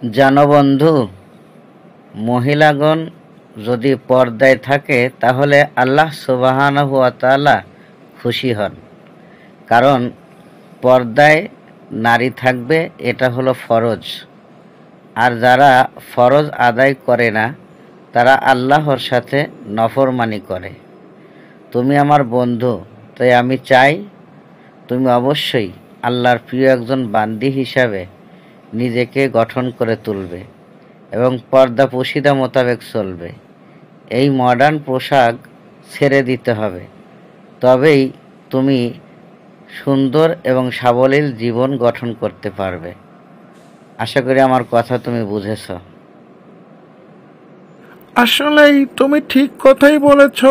জানো বন্ধু, মহিলাগণ যদি পর্দায় থাকে তাহলে আল্লাহ সুবহানাহু ওয়া তাআলা খুশি হন। কারণ পর্দায় নারী থাকবে, এটা হলো ফরজ। আর যারা ফরজ আদায় করে না তারা আল্লাহর সাথে নফরমানি করে। তুমি আমার বন্ধু, তাই আমি চাই তুমি অবশ্যই আল্লাহর প্রিয় একজন বান্দি হিসাবে নিজেকে গঠন করে তুলবে এবং পর্দা পুশিদা মোতাবেক চলবে। এই মডার্ন পোশাক ছেড়ে দিতে হবে, তবেই তুমি সুন্দর এবং সাবলীল জীবন গঠন করতে পারবে। আশা করি আমার কথা তুমি বুঝেছ। আসলেই তুমি ঠিক কথাই বলেছ।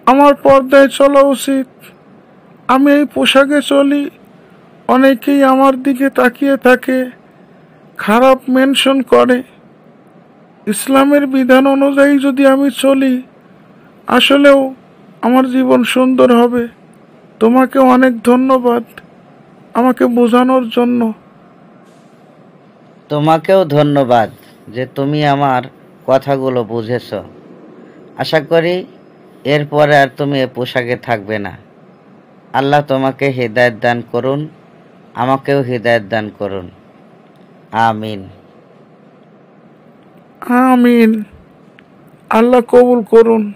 আমার পর্দায় চলা উচিত। আমি এই পোশাকে চলি, অনেকেই আমার দিকে তাকিয়ে থাকে, খারাপ মেনশন করে। ইসলামের বিধান অনুযায়ী যদি আমি চলি, আসলেও আমার জীবন সুন্দর হবে। তোমাকে অনেক ধন্যবাদ আমাকে বোঝানোর জন্য। তোমাকেও ধন্যবাদ যে তুমি আমার কথাগুলো বুঝেছ। আশা করি এরপরে আর তুমি এ পোশাকে থাকবে না। আল্লাহ তোমাকে হৃদায়ত দান করুন, আমাকেও হৃদায়ত দান করুন। আমিন। আমিন। আল্লাহ কবুল করুন।